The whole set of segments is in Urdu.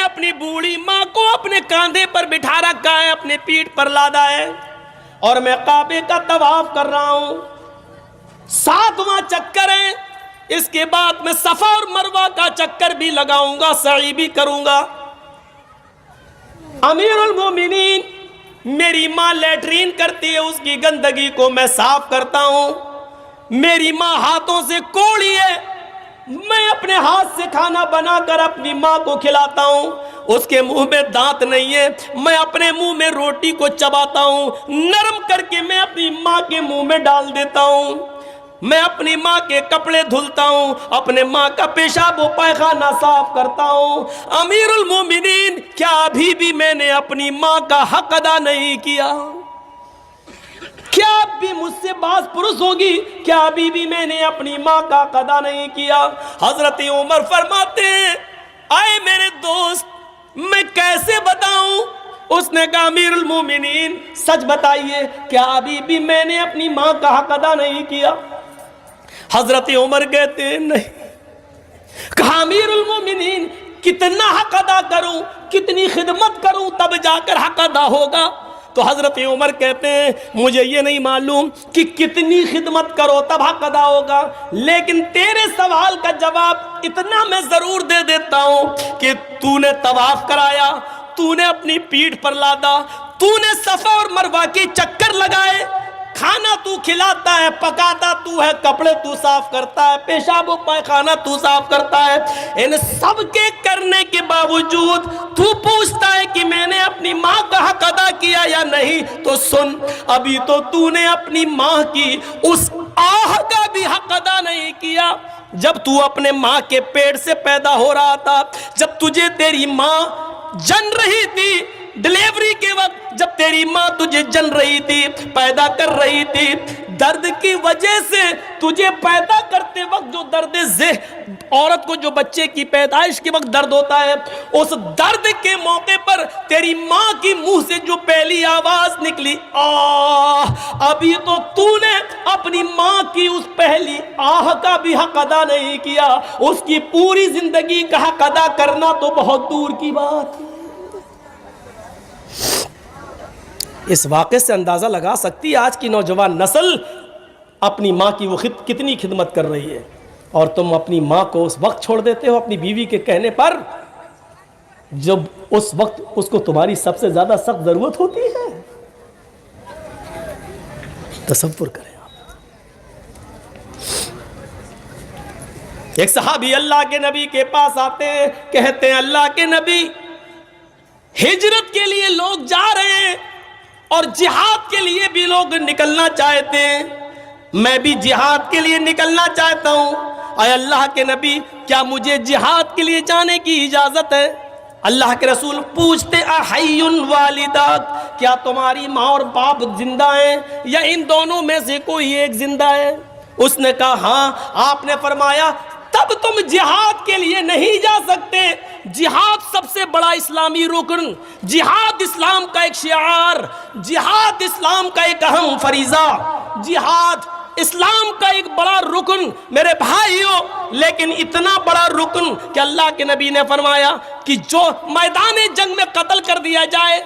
اپنی بوڑھی ماں کو اپنے کاندھے پر بٹھا رکھا ہے، اپنے پیٹھ پر لادا ہے، اور میں کعبے کا طواف کر رہا ہوں، 7واں چکر ہے، اس کے بعد میں صفا اور مروہ کا چکر بھی لگاؤں گا، سعی بھی کروں گا۔ امیر المومنین، میری ماں لیٹرین کرتی ہے، اس کی گندگی کو میں صاف کرتا ہوں، میری ماں ہاتھوں سے کوڑی ہے، میں اپنے ہاتھ سے کھانا بنا کر اپنی ماں کو کھلاتا ہوں، اس کے منہ میں دانت نہیں ہے، میں اپنے منہ میں روٹی کو چباتا ہوں، نرم کر کے میں اپنی ماں کے منہ میں ڈال دیتا ہوں، میں اپنی ماں کے کپڑے دھلتا ہوں، اپنے ماں کا پیشاب و پائخانہ صاف کرتا ہوں۔ امیر المومنین، کیا ابھی بھی میں نے اپنی ماں کا حق ادا نہیں کیا؟ کیا اب بھی مجھ سے باز پرس ہوگی؟ کیا ابھی بھی میں نے اپنی ماں کا حق ادا نہیں کیا؟ حضرت عمر فرماتے ہیں، آئے میرے دوست، میں کیسے بتاؤں؟ اس نے کہا، امیر المومنین سچ بتائیے، کیا ابھی بھی میں نے اپنی ماں کا حق ادا نہیں کیا؟ حضرت عمر کہتے ہیں نہیں۔ کہا، امیر المومنین کتنا حق ادا کروں، کتنی خدمت کروں تب جا کر حق ادا ہوگا؟ تو حضرت عمر کہتے ہیں، مجھے یہ نہیں معلوم کہ کتنی خدمت کرو تب حق ادا ہوگا، لیکن تیرے سوال کا جواب اتنا میں ضرور دے دیتا ہوں کہ تو نے طواف کرایا، تو نے اپنی پیٹھ پر لادا، تو نے صفا اور مروہ کے چکر لگائے، کھانا تو کھلاتا ہے، پکاتا تو ہے، کپڑے تو صاف کرتا ہے، پیشاب و پائخانہ تو صاف کرتا ہے، ان سب کے کرنے کے باوجود تو پوچھتا ہے کہ میں نے اپنی ماں کا حق ادا کیا یا نہیں؟ تو سن، ابھی تو نے اپنی ماں کی اس آہ کا بھی حق ادا نہیں کیا۔ جب تو اپنے ماں کے پیٹ سے پیدا ہو رہا تھا، جب تجھے تیری ماں جن رہی تھی، ڈلیوری کے وقت جب تیری ماں تجھے جن رہی تھی، پیدا کر رہی تھی، درد کی وجہ سے تجھے پیدا کرتے وقت جو درد عورت کو جو بچے کی پیدائش کے وقت درد ہوتا ہے، اس درد کے موقع پر تیری ماں کی منہ سے جو پہلی آواز نکلی، آہ، ابھی تو نے اپنی ماں کی اس پہلی آہ کا بھی حق ادا نہیں کیا، اس کی پوری زندگی کا حق ادا کرنا تو بہت دور کی بات ہے۔ اس واقعے سے اندازہ لگا سکتی ہے آج کی نوجوان نسل اپنی ماں کی وہ کتنی خدمت کر رہی ہے، اور تم اپنی ماں کو اس وقت چھوڑ دیتے ہو اپنی بیوی کے کہنے پر جب اس وقت اس کو تمہاری سب سے زیادہ سخت ضرورت ہوتی ہے۔ تصور کریں آپ، ایک صحابی اللہ کے نبی کے پاس آتے ہیں، کہتے ہیں، اللہ کے نبی، ہجرت کے لیے لوگ جا رہے ہیں اور جہاد کے لیے بھی لوگ نکلنا چاہتے ہیں، میں بھی جہاد کے لیے نکلنا چاہتا ہوں، اے اللہ کے نبی، کیا مجھے جہاد کے لیے جانے کی اجازت ہے؟ اللہ کے رسول پوچھتے، احی والداک، کیا تمہاری ماں اور باپ زندہ ہیں یا ان دونوں میں سے کوئی ایک زندہ ہے؟ اس نے کہا ہاں۔ آپ نے فرمایا، تب تم جہاد کے لیے نہیں جا سکتے۔ جہاد سب سے بڑا اسلامی رکن، جہاد اسلام کا ایک شعار، جہاد اسلام کا ایک اہم فریضہ، جہاد اسلام کا ایک بڑا رکن میرے بھائیوں، لیکن اتنا بڑا رکن کہ اللہ کے نبی نے فرمایا کہ جو میدان جنگ میں قتل کر دیا جائے،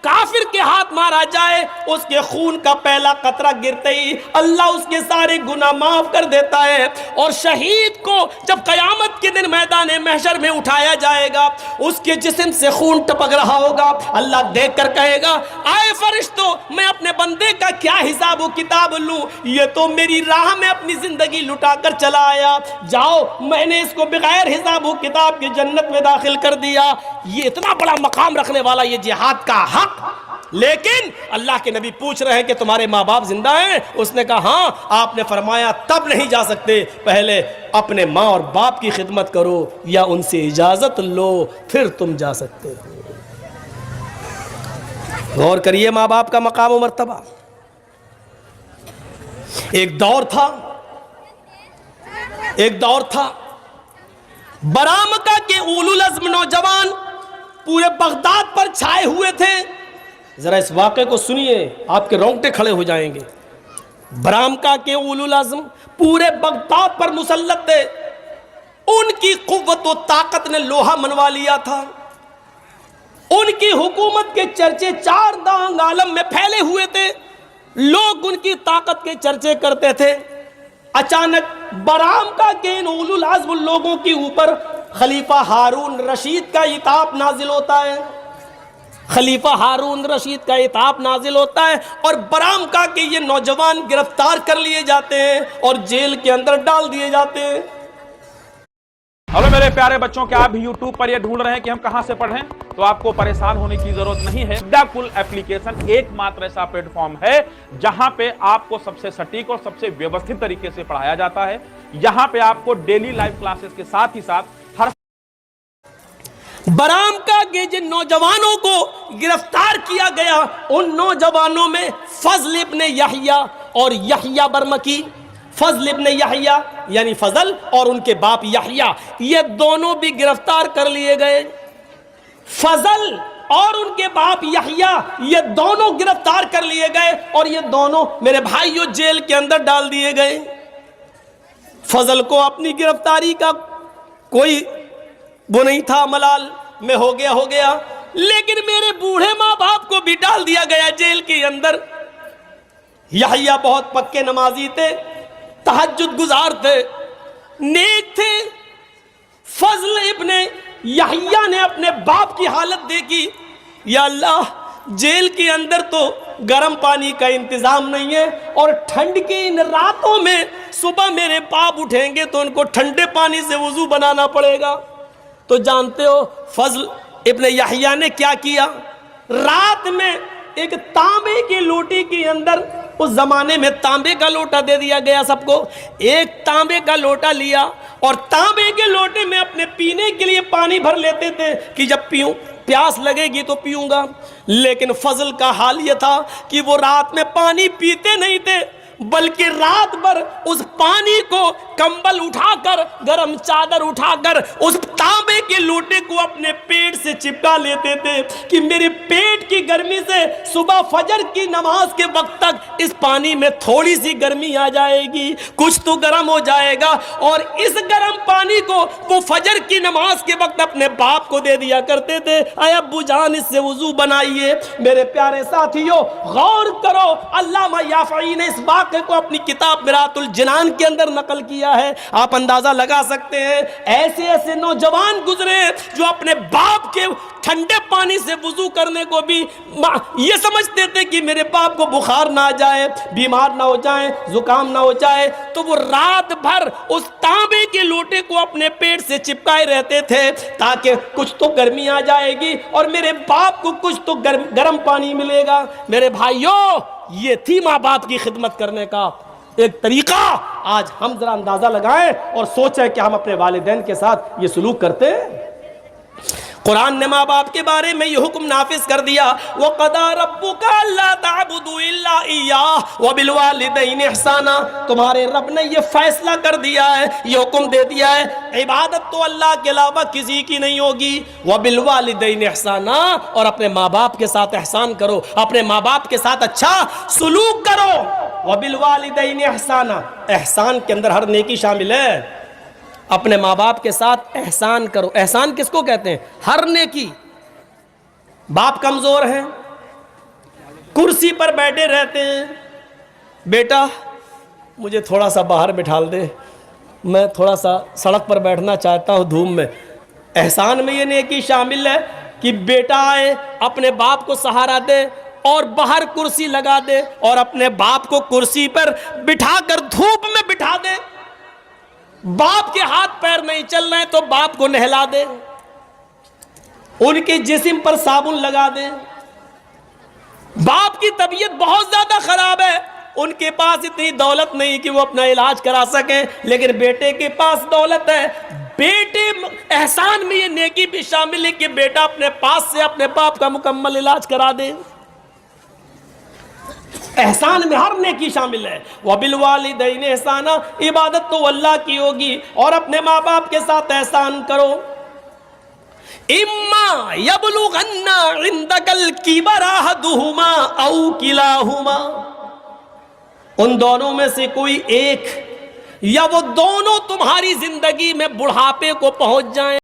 کافر کے ہاتھ مارا جائے، اس کے خون کا پہلا قطرہ گرتے ہی اللہ اس کے سارے گناہ معاف کر دیتا ہے، اور شہید کو جب قیامت کے دن میدان محشر میں اٹھایا جائے گا، اس کے جسم سے خون ٹپک رہا ہوگا، اللہ دیکھ کر کہے گا، آئے فرشتوں، میں اپنے بندے کا کیا حساب و کتاب لوں؟ یہ تو میری راہ میں اپنی زندگی لٹا کر چلا آیا، جاؤ، میں نے اس کو بغیر حساب و کتاب کی جنت میں داخل کر دیا۔ یہ اتنا بڑا مقام رکھنے والا یہ جہاد کا حق، لیکن اللہ کے نبی پوچھ رہے ہیں کہ تمہارے ماں باپ زندہ ہیں؟ اس نے کہا ہاں۔ آپ نے فرمایا تب نہیں جا سکتے، پہلے اپنے ماں اور باپ کی خدمت کرو یا ان سے اجازت لو، پھر تم جا سکتے ہو۔ غور کریے ماں باپ کا مقام و مرتبہ۔ ایک دور تھا برامکہ کے اولو العزم نوجوان پورے بغداد پر چھائے ہوئے تھے۔ ذرا اس واقعے کو سنیے، آپ کے رونگٹے کھڑے ہو جائیں گے۔ برامکہ کے اولو العزم پورے بغداد پر مسلط تھے، ان کی قوت و طاقت نے لوہا منوا لیا تھا، ان کی حکومت کے چرچے چار دانگ عالم میں پھیلے ہوئے تھے، لوگ ان کی طاقت کے چرچے کرتے تھے۔ اچانک برام کا کہ ان اولو العزم لوگوں کے اوپر خلیفہ ہارون رشید کا عتاب نازل ہوتا ہے، خلیفہ ہارون رشید کا عتاب نازل ہوتا ہے، اور برام کا کہ یہ نوجوان گرفتار کر لیے جاتے ہیں اور جیل کے اندر ڈال دیے جاتے ہیں۔ ہلو میرے پیارے بچوں، کیا آپ بھی یوٹیوب پر یہ ڈھونڈ رہے ہیں کہ ہم کہاں سے پڑھیں؟ تو آپ کو پریشان ہونے کی ضرورت نہیں ہے۔ کل ایپلیکیشن ایک ماتر ایسا پلیٹ فارم ہے جہاں پہ آپ کو سب سے سٹیک اور سب سے ویوستھت طریقے سے پڑھایا جاتا ہے۔ یہاں پہ آپ کو ڈیلی لائیو کلاسز کے ساتھ ہی ساتھ ہر برام کا کہ جن نوجوانوں کو گرفتار کیا گیا، ان نوجوانوں میں فضل ابن یحییٰ اور یحییٰ برمکی، فضل ابن یحییٰ یعنی فضل اور ان کے باپ یحییٰ، یہ دونوں بھی گرفتار کر لیے گئے۔ فضل اور ان کے باپ یحییٰ یہ دونوں گرفتار کر لیے گئے اور یہ دونوں میرے بھائیوں جیل کے اندر ڈال دیے گئے۔ فضل کو اپنی گرفتاری کا کوئی وہ نہیں تھا، ملال میں ہو گیا، لیکن میرے بوڑھے ماں باپ کو بھی ڈال دیا گیا جیل کے اندر۔ یحییٰ بہت پکے نمازی تھے، تہجد گزار تھے، نیک تھے۔ فضل ابن یحییٰ نے اپنے باپ کی حالت دیکھی، یا اللہ جیل کے اندر تو گرم پانی کا انتظام نہیں ہے، اور ٹھنڈ کی ان راتوں میں صبح میرے باپ اٹھیں گے تو ان کو ٹھنڈے پانی سے وضو بنانا پڑے گا۔ تو جانتے ہو فضل ابن یحییٰ نے کیا کیا؟ رات میں ایک تانبے کی لوٹی کے اندر، اس زمانے میں تانبے کا لوٹا دے دیا گیا سب کو، ایک تانبے کا لوٹا لیا اور تانبے کے لوٹے میں اپنے پینے کے لیے پانی بھر لیتے تھے کہ جب پیوں پیاس لگے گی تو پیوں گا۔ لیکن فضل کا حال یہ تھا کہ وہ رات میں پانی پیتے نہیں تھے، بلکہ رات بھر اس پانی کو کمبل اٹھا کر، گرم چادر اٹھا کر اس تانبے کے لوٹے کو اپنے پیٹ سے چپکا لیتے تھے کہ میرے پیٹ کی گرمی سے صبح فجر کی نماز کے وقت تک اس پانی میں تھوڑی سی گرمی آ جائے گی، کچھ تو گرم ہو جائے گا، اور اس گرم پانی کو وہ فجر کی نماز کے وقت اپنے باپ کو دے دیا کرتے تھے، اے ابو جان اس سے وضو بنائیے۔ میرے پیارے ساتھیوں غور کرو، علامہ یافعی نے اس واقعے کو اپنی کتاب میراث الجنان کے اندر نقل کیا ہے۔ آپ اندازہ لگا سکتے ہیں ایسے ایسے نوجوان گزرے جو اپنے باپ کے ٹھنڈے پانی سے وضو کرنے کو بھی یہ سمجھتے تھے کہ میرے باپ کو بخار نہ آ جائے، بیمار نہ ہو جائیں، زکام نہ ہو جائے، تو وہ رات بھر اس تانبے کے لوٹے کو اپنے پیٹ سے چپکائے رہتے تھے تاکہ کچھ تو گرمی آ جائے گی اور میرے باپ کو کچھ تو گرم پانی ملے گا۔ میرے بھائیوں، یہ تھی ماں باپ کی خدمت کرنے کا ایک طریقہ۔ آج ہم ذرا اندازہ لگائیں اور سوچیں کہ ہم اپنے والدین کے ساتھ یہ سلوک کرتے ہیں۔ قرآن نے ماں باپ کے بارے میں یہ حکم نافذ کر دیا، وَقَضَىٰ رَبُّكَ أَلَّا تَعْبُدُوا إِلَّا إِيَّاهُ وَبِالْوَالِدَيْنِ إِحْسَانًا۔ تمہارے رب نے یہ فیصلہ کر دیا ہے، یہ حکم دے دیا ہے، عبادت تو اللہ کے علاوہ کسی کی نہیں ہوگی۔ وَبِالْوَالِدَيْنِ إِحْسَانًا، اور اپنے ماں باپ کے ساتھ احسان کرو، اپنے ماں باپ کے ساتھ اچھا سلوک کرو۔ وَبِالْوَالِدَيْنِ إِحْسَانًا، احسان کے اندر ہر نیکی شامل ہے۔ اپنے ماں باپ کے ساتھ احسان کرو۔ احسان کس کو کہتے ہیں؟ ہر نیکی۔ باپ کمزور ہیں، کرسی پر بیٹھے رہتے ہیں، بیٹا مجھے تھوڑا سا باہر بٹھا دے، میں تھوڑا سا سڑک پر بیٹھنا چاہتا ہوں دھوپ میں۔ احسان میں یہ نیکی شامل ہے کہ بیٹا آئے اپنے باپ کو سہارا دے اور باہر کرسی لگا دے اور اپنے باپ کو کرسی پر بٹھا کر دھوپ میں بٹھا دے۔ باپ کے ہاتھ پیر نہیں چل رہے تو باپ کو نہلا دے، ان کے جسم پر صابن لگا دے۔ باپ کی طبیعت بہت زیادہ خراب ہے، ان کے پاس اتنی دولت نہیں کہ وہ اپنا علاج کرا سکیں، لیکن بیٹے کے پاس دولت ہے۔ بیٹے احسان میں یہ نیکی بھی شامل ہے کہ بیٹا اپنے پاس سے اپنے باپ کا مکمل علاج کرا دے۔ احسان میں ہر نیکی شامل ہے۔ وَبِالْوَالِدَيْنِ إِحْسَانًا، عبادت تو اللہ کی ہوگی، اور اپنے ماں باپ کے ساتھ احسان کرو۔ اِمَّا يَبْلُغَنَّ عِنْدَكَ الْكِبَرَ أَحَدُهُمَا أَوْ كِلَاهُمَا، ان دونوں میں سے کوئی ایک یا وہ دونوں تمہاری زندگی میں بڑھاپے کو پہنچ جائیں۔